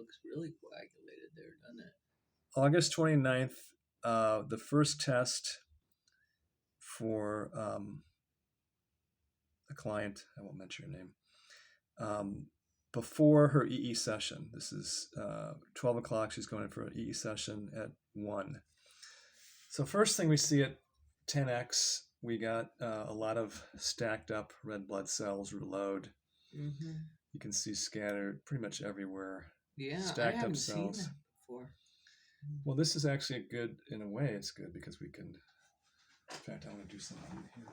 looks really coagulated there, doesn't it? August 29th, the first test for a client, I won't mention your name, before her EE session. This is 12 o'clock. She's going in for an EE session at 1. So first thing we see at 10x, we got a lot of stacked up red blood cells, rouleaued. Mm-hmm. You can see scattered pretty much everywhere. Yeah, stacked I haven't up cells. seen that before. Well, this is actually a good, in a way, it's good because we can. In fact, I want to do something here.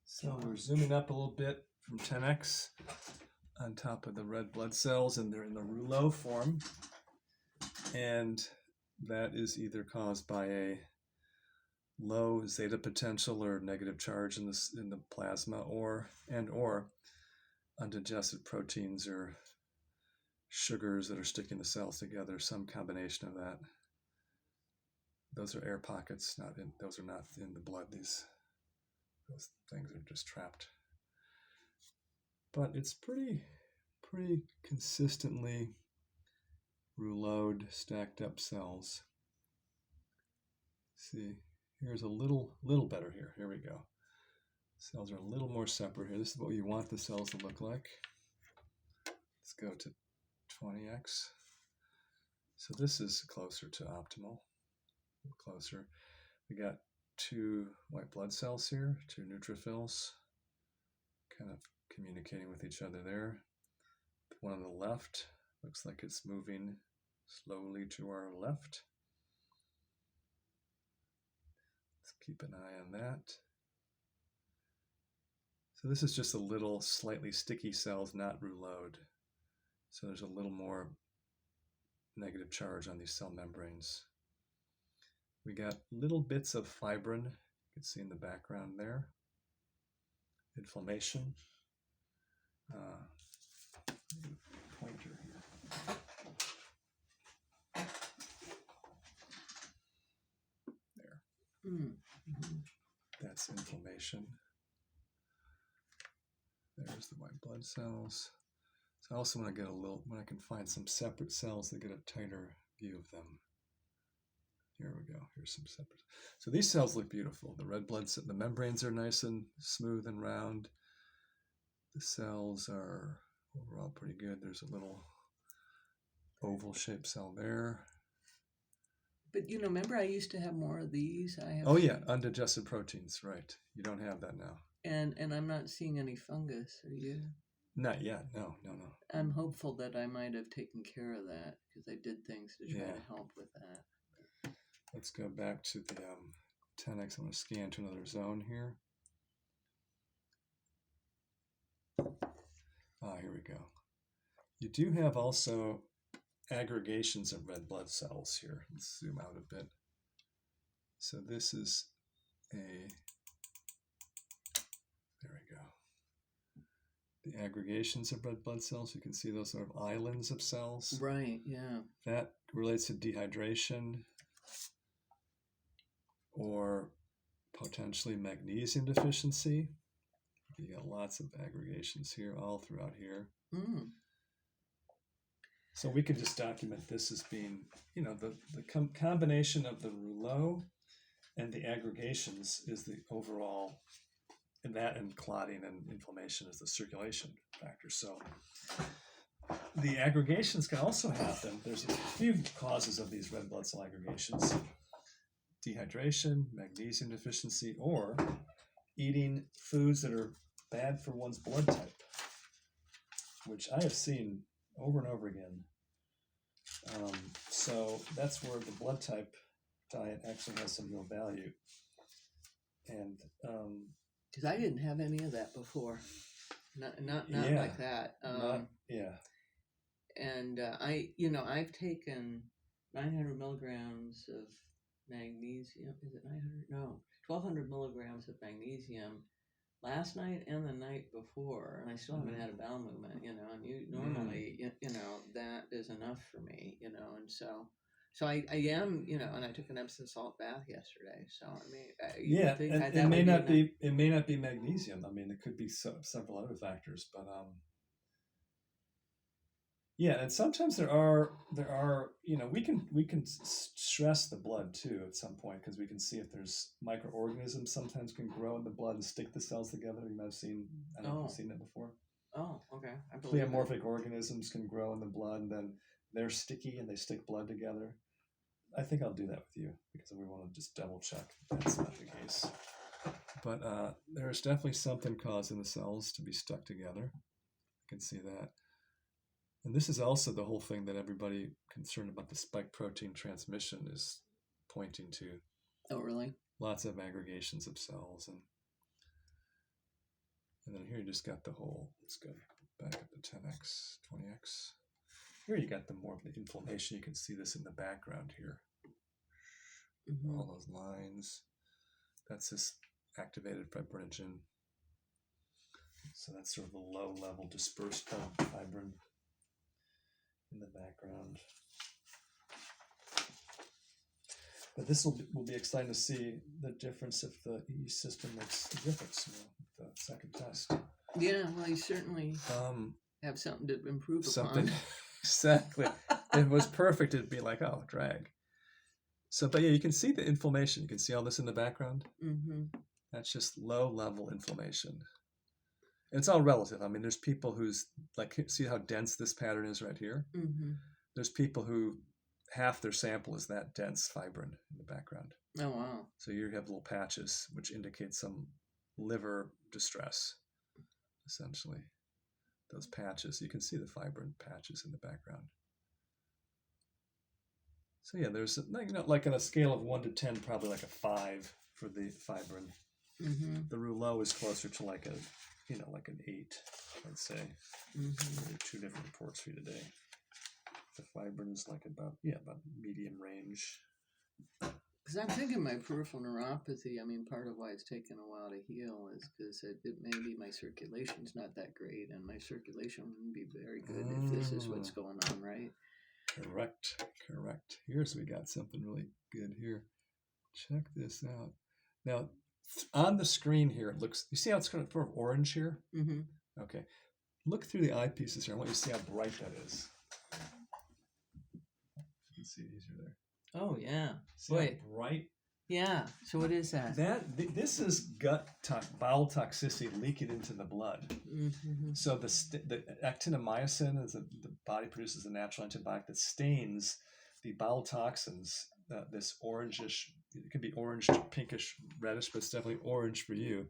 So we're zooming up a little bit from 10x on top of the red blood cells, and they're in the rouleau form. And that is either caused by a low zeta potential or negative charge in the plasma, or undigested proteins or sugars that are sticking the cells together, some combination of that. Those are air pockets, those are not in the blood. Those things are just trapped. But it's pretty consistently rouleaued, stacked up cells. See, here's a little better here. Here we go. Cells are a little more separate here. This is what you want the cells to look like. Let's go to 20x. So this is closer to optimal. Closer. We got 2 white blood cells here, 2 neutrophils, kind of communicating with each other there. The one on the left looks like it's moving slowly to our left. Let's keep an eye on that. So this is just a little slightly sticky cells, not rouleaued. So there's a little more negative charge on these cell membranes. We got little bits of fibrin, you can see in the background there. Inflammation. Pointer here. There. Mm-hmm. That's inflammation. There's the white blood cells. So I also want to get when I can find some separate cells that get a tighter view of them. Here we go. Here's some separate. So these cells look beautiful. The red blood cells, the membranes are nice and smooth and round. The cells are overall pretty good. There's a little oval shaped cell there. But remember I used to have more of these. Undigested proteins, right. You don't have that now. And I'm not seeing any fungus, are you? Not yet, no. I'm hopeful that I might have taken care of that because I did things to try to help with that. Let's go back to the 10x. I'm going to scan to another zone here. Here we go. You do have also aggregations of red blood cells here. Let's zoom out a bit. So this is there we go. The aggregations of red blood cells, you can see those sort of islands of cells. Right, yeah. That relates to dehydration or potentially magnesium deficiency. You got lots of aggregations here, all throughout here. Mm. So we could just document this as being, the combination of the rouleau and the aggregations is the overall, and that and clotting and inflammation is the circulation factor. So the aggregations can also happen. There's a few causes of these red blood cell aggregations: dehydration, magnesium deficiency, or eating foods that are bad for one's blood type, which I have seen over and over again. So that's where the blood type diet actually has some real value. And because I didn't have any of that before, not like that. Yeah. And I've taken 900 milligrams of magnesium. Is it 900? No, 1200 milligrams of magnesium last night and the night before, and I still haven't had a bowel movement, and you normally, that is enough for me, and so I am, and I took an Epsom salt bath yesterday, so I mean, yeah, and it may not be magnesium. I mean, it could be several other factors, but yeah, and sometimes there are we can stress the blood too at some point, because we can see if there's microorganisms sometimes can grow in the blood and stick the cells together. You might have seen, I don't know if you've seen that before. Oh, okay. Pleomorphic organisms can grow in the blood, and then they're sticky and they stick blood together. I think I'll do that with you, because we want to just double check that's not the case. But there's definitely something causing the cells to be stuck together. You can see that. And this is also the whole thing that everybody concerned about the spike protein transmission is pointing to. Oh, really? Lots of aggregations of cells. And then here you just got the whole, let's go back up to 10x, 20x. Here you got the more of the inflammation. You can see this in the background here. Mm-hmm. All those lines. That's this activated fibrinogen. So that's sort of the low level dispersed fibrin in the background. But this will be exciting to see the difference if the EE system makes a difference, the second test. Yeah, well, you certainly have something to improve upon. Exactly. If it was perfect, it'd be like, oh, drag. So, but yeah, you can see the inflammation. You can see all this in the background. Mm-hmm. That's just low level inflammation. It's all relative. I mean, there's people who's like, see how dense this pattern is right here? Mm-hmm. There's people who half their sample is that dense fibrin in the background. Oh, wow. So you have little patches, which indicate some liver distress, essentially. Those patches, you can see the fibrin patches in the background. So yeah, there's, like on a scale of 1 to 10, probably like a 5 for the fibrin. Mm-hmm. The rouleau is closer to like a, like an 8, I'd say. Mm-hmm. 2 different reports for you today. The fibrin is like about medium range. Because I'm thinking my peripheral neuropathy, I mean, part of why it's taken a while to heal is because it maybe my circulation's not that great, and my circulation wouldn't be very good if this is what's going on, right? Correct. Here's, we got something really good here. Check this out. Now, on the screen here, it looks, you see how it's kind of orange here? Mm-hmm. Okay. Look through the eyepieces here. I want you to see how bright that is. You can see these are there. Oh, yeah. See how bright? Yeah. So what is that? This is bowel toxicity leaking into the blood. Mm-hmm. So the actinomycin is the body produces a natural antibiotic that stains the bowel toxins. This orangish, it could be orange, pinkish, reddish, but it's definitely orange for you.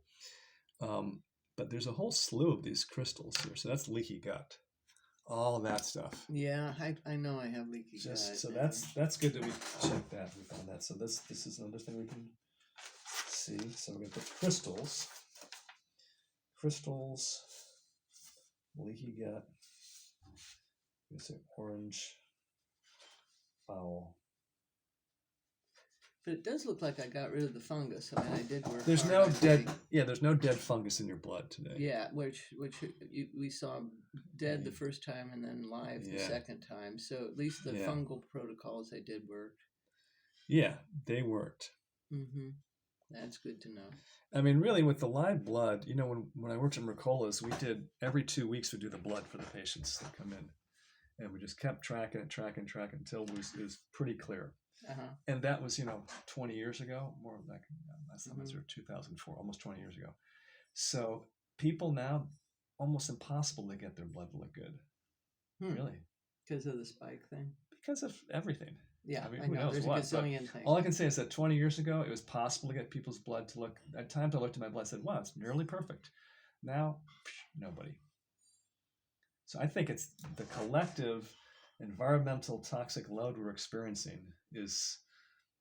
But there's a whole slew of these crystals here. So that's leaky gut. All of that stuff. Yeah, I know I have leaky gut. So that's good that we checked that. We found that. So this is another thing we can see. So we got the crystals. Leaky gut. We say orange bowel. But it does look like I got rid of the fungus. I mean, I did work. There's no dead fungus in your blood today. Yeah, which we saw dead the first time and then live the second time. So at least the fungal protocols I did worked. Yeah, they worked. Mm-hmm. That's good to know. I mean, really, with the live blood, when I worked at Mercola's, we did every 2 weeks we do the blood for the patients that come in, and we just kept tracking until it was pretty clear. Uh-huh. And that was 20 years ago, more like last time I was there, 2004, almost 20 years ago. So people now, almost impossible to get their blood to look good. Really, because of the spike thing, because of everything. Yeah, I mean, who knows what? All I can say is that 20 years ago, it was possible to get people's blood to look. At times, I looked at my blood and said, "Wow, it's nearly perfect." Now, nobody. So I think it's the collective environmental toxic load we're experiencing is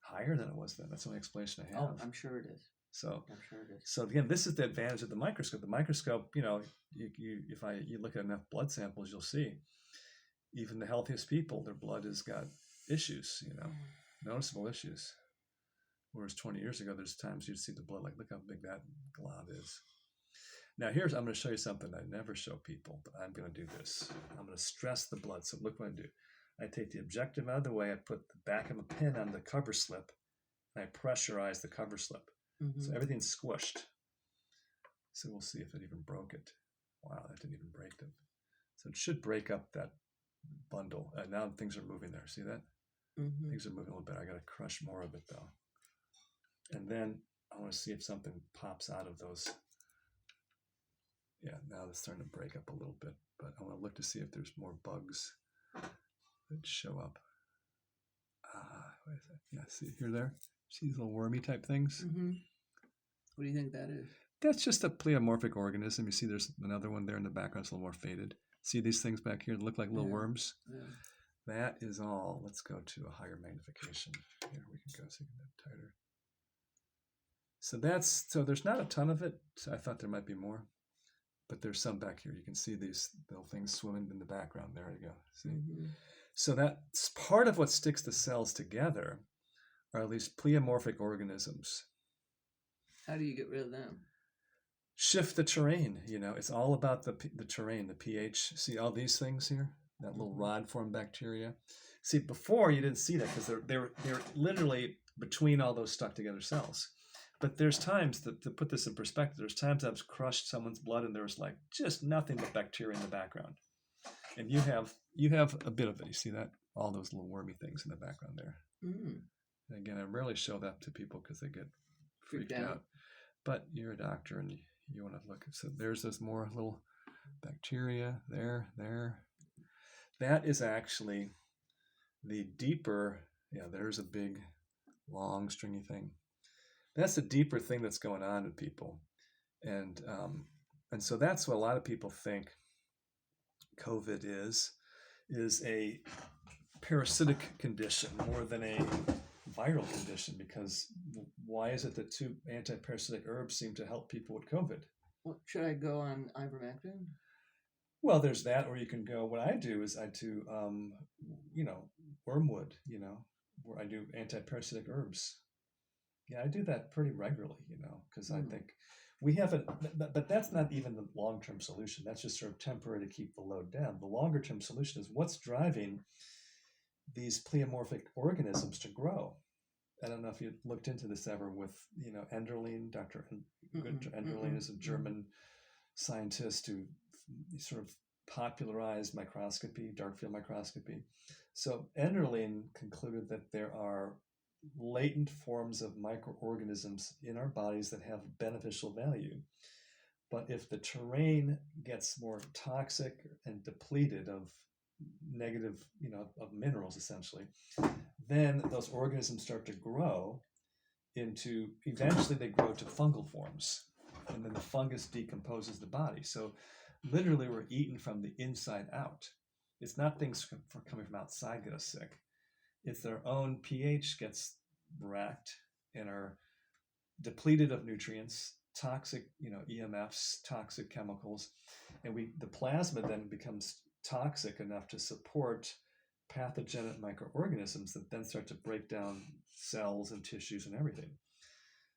higher than it was then. That's the only explanation I have. Oh, I'm sure it is. So I'm sure it is. So again, this is the advantage of the microscope. The microscope, you look at enough blood samples, you'll see even the healthiest people, their blood has got issues, noticeable issues. Whereas 20 years ago, there's times you'd see the blood, like, look how big that glob is. Now I'm going to show you something I never show people, but I'm going to do this. I'm going to stress the blood. So look what I do. I take the objective out of the way. I put the back of a pin on the cover slip, and I pressurize the cover slip. Mm-hmm. So everything's squished. So we'll see if it even broke it. Wow, that didn't even break them. So it should break up that bundle. And now things are moving there. See that? Mm-hmm. Things are moving a little bit. I got to crush more of it though. And then I want to see if something pops out of those. Yeah, now it's starting to break up a little bit, but I want to look to see if there's more bugs that show up. Wait a second. Yeah, see here, there? See these little wormy type things? Mm-hmm. What do you think that is? That's just a pleomorphic organism. You see there's another one there in the background. It's a little more faded. See these things back here that look like little worms? Yeah. That is all. Let's go to a higher magnification. Here we can go so you can get tighter. So there's not a ton of it. So I thought there might be more. But there's some back here. You can see these little things swimming in the background. There you go. See? Mm-hmm. So that's part of what sticks the cells together are these pleomorphic organisms. How do you get rid of them? Shift the terrain. It's all about the terrain, the pH. See all these things here? That little rod form bacteria. See, before you didn't see that because they're literally between all those stuck together cells. But there's times, to put this in perspective, there's times I've crushed someone's blood and there was like just nothing but bacteria in the background. And you have a bit of it. You see that? All those little wormy things in the background there. Mm. And again, I rarely show that to people because they get freaked out. But you're a doctor and you want to look. So there's this more little bacteria there. That is actually the deeper, there's a big, long, stringy thing. That's the deeper thing that's going on with people. And so that's what a lot of people think COVID is a parasitic condition more than a viral condition, because why is it that 2 anti-parasitic herbs seem to help people with COVID? Well, should I go on ivermectin? Well, there's that, or you can go, what I do is I do, wormwood, where I do anti-parasitic herbs. Yeah, I do that pretty regularly, because I think we haven't, but that's not even the long-term solution. That's just sort of temporary to keep the load down. The longer-term solution is what's driving these pleomorphic organisms to grow. I don't know if you looked into this ever with, Enderlein. Dr. Enderlein is a German scientist who sort of popularized microscopy, dark field microscopy. So Enderlein concluded that there are latent forms of microorganisms in our bodies that have beneficial value. But if the terrain gets more toxic and depleted of negative, of minerals essentially, then those organisms start to grow into, eventually they grow to fungal forms. And then the fungus decomposes the body. So literally we're eaten from the inside out. It's not things coming from outside get us sick. It's their own pH gets wrecked and are depleted of nutrients, toxic, EMFs, toxic chemicals, and the plasma then becomes toxic enough to support pathogenic microorganisms that then start to break down cells and tissues and everything.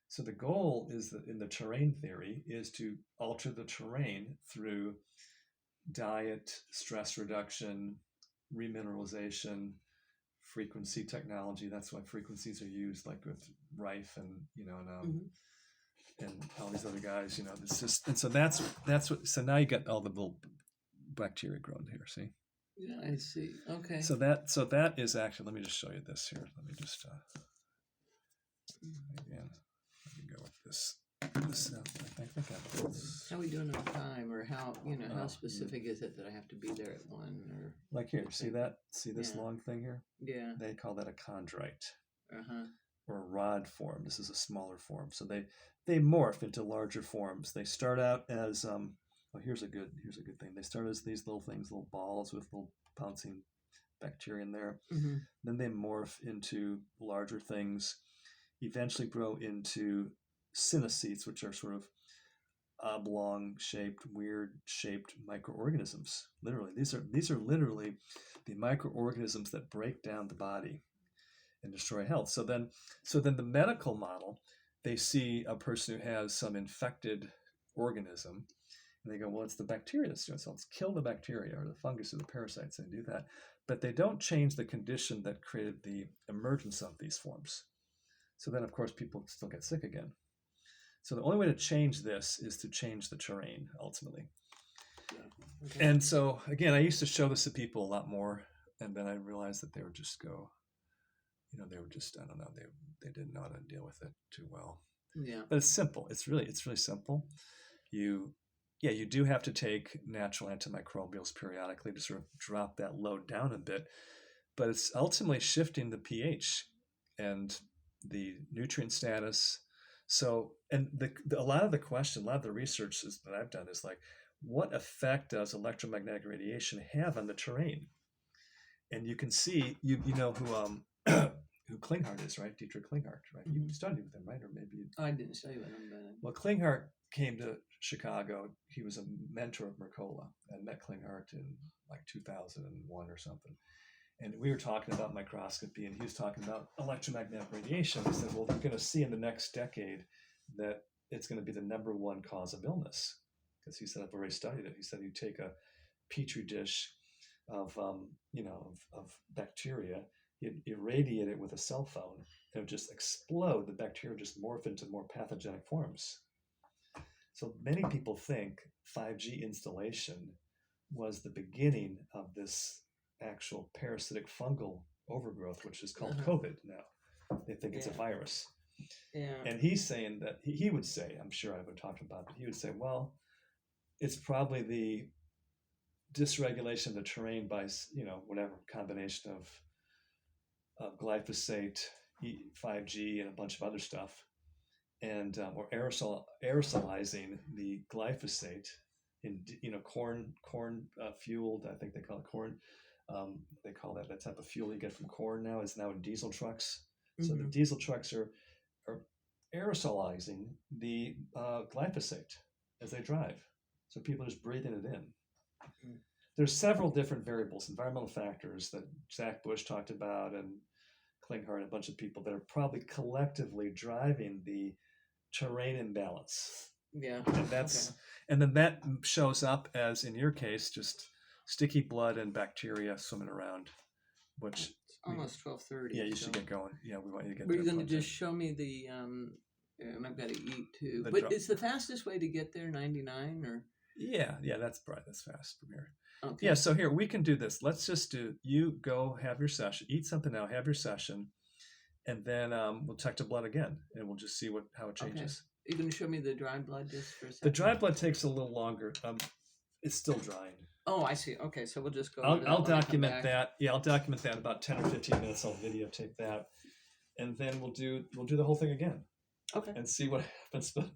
So the goal is that in the terrain theory is to alter the terrain through diet, stress reduction, remineralization, frequency technology. That's why frequencies are used, like with Rife and and all these other guys. It's just, and so that's what. So now you got all the little bacteria growing here. See? Yeah, I see. Okay. So that is actually. Let me just show you this here. Let me just again. Let me go with this. I think how are we doing on time, or how how specific is it that I have to be there at 1 or like here? See that? See this long thing here? Yeah. They call that a chondrite. Uh-huh. Or a rod form. This is a smaller form. So they morph into larger forms. They start out as here's a good thing. They start as these little things, little balls with little bouncing bacteria in there. Mm-hmm. Then they morph into larger things, eventually grow into synocytes, which are sort of oblong shaped, weird shaped microorganisms. Literally, these are literally the microorganisms that break down the body and destroy health. So then the medical model, they see a person who has some infected organism, and they go, well, it's the bacteria that's doing it. So let's kill the bacteria or the fungus or the parasites and do that. But they don't change the condition that created the emergence of these forms. So then, of course, people still get sick again. So the only way to change this is to change the terrain, ultimately. Yeah. Okay. And so, again, I used to show this to people a lot more, and then I realized that they would just go, they were just, I don't know, they didn't know how to deal with it too well. Yeah. But it's simple. It's really simple. You do have to take natural antimicrobials periodically to sort of drop that load down a bit, but it's ultimately shifting the pH and the nutrient status. So, and a lot of the research that I've done is like, what effect does electromagnetic radiation have on the terrain? And you can see, you know who Klinghardt is, right? Dietrich Klinghardt, right? You studied with him, right? Or maybe I didn't study with him, but well, Klinghardt came to Chicago. He was a mentor of Mercola. I met Klinghardt in like 2001 or something. And we were talking about microscopy, and he was talking about electromagnetic radiation. He said, well, we're going to see in the next decade that it's going to be the number one cause of illness. Because he said, I've already studied it. He said, you take a petri dish of bacteria, you irradiate it with a cell phone, and it would just explode. The bacteria would just morph into more pathogenic forms. So many people think 5G installation was the beginning of this actual parasitic fungal overgrowth, which is called COVID now. They think it's a virus. Yeah. And he's saying that, he would say, I'm sure I would talk about it, but he would say, well, it's probably the dysregulation of the terrain by, whatever combination of glyphosate, 5G, and a bunch of other stuff, and or aerosolizing the glyphosate in corn fueled. I think they call it corn. They call that type of fuel you get from corn now is now in diesel trucks. Mm-hmm. So the diesel trucks are aerosolizing the glyphosate as they drive. So people are just breathing it in. Mm-hmm. There's several different variables, environmental factors that Zach Bush talked about, and Klinghardt and a bunch of people that are probably collectively driving the terrain imbalance. Yeah. And that's and then that shows up as, in your case, just sticky blood and bacteria swimming around, which it's almost 12:30. Yeah, you should get going. Yeah, we want you to get. Were you going to just show me the? And I've got to eat too. But is the fastest way to get there 99 or? Yeah, that's fast from here. Okay. Yeah, so here we can do this. Let's just you go have your session, eat something now, have your session, and then we'll check the blood again, and we'll just see how it changes. Okay. You're going to show me the dry blood just for a second? The dry blood takes a little longer. It's still drying. Oh, I see. Okay, so we'll just go. I'll document that. Yeah, I'll document that in about 10 or 15 minutes. I'll videotape that, and then we'll do the whole thing again. Okay. And see what happens. But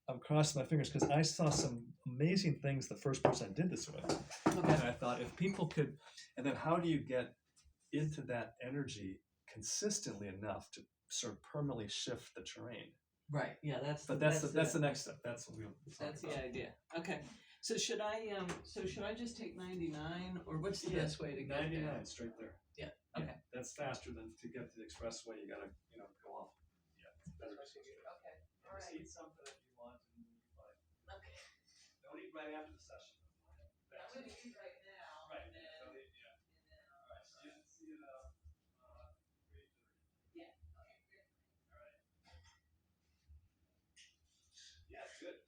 I'm crossing my fingers because I saw some amazing things the first person I did this with. Okay. And I thought if people could, and then how do you get into that energy consistently enough to sort of permanently shift the terrain? Right. Yeah. That's the next step. That's what That's the idea. Okay. So should I just take 99, or what's the best way to go? 99 straight there. Yeah. Okay. Yeah, that's faster than to get to the expressway. You gotta go off. Yeah. Better. Okay. All right. Just eat something if you want, and you'll be fine. Okay. Don't eat right after the session. I'm going to eat right now. Right. And then, Don't eat, yeah. And then all right. See you 3:30. Yeah. Okay. Good. All right. Yeah. Good.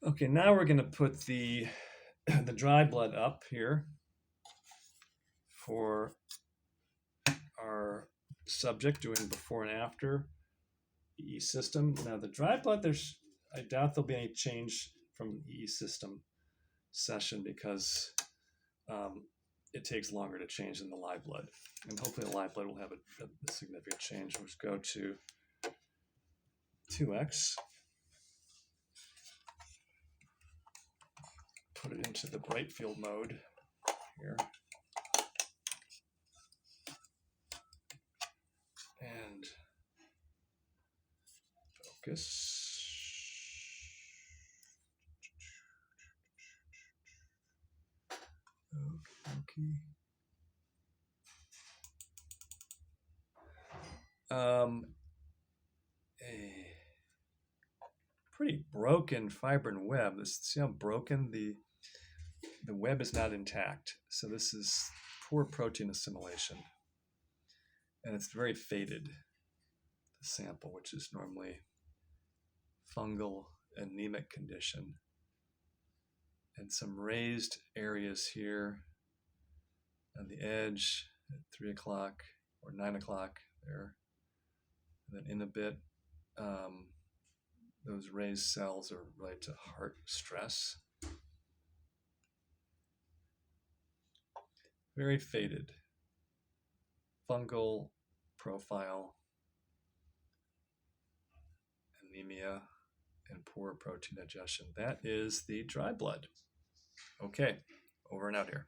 Okay, now we're going to put the dry blood up here for our subject doing before and after EE system. Now the dry blood, I doubt there'll be any change from EE system session because it takes longer to change than the live blood. And hopefully the live blood will have a significant change. Let's go to 2x. put it into the bright field mode here. And focus. Okay. A pretty broken fibrin web. See how broken the web is not intact. So this is poor protein assimilation. And it's very faded, the sample, which is normally fungal anemic condition. And some raised areas here on the edge at 3 o'clock or 9 o'clock there. And then in a bit, those raised cells are related to heart stress. Very faded. Fungal profile, anemia, and poor protein digestion. That is the dry blood. Okay, over and out here.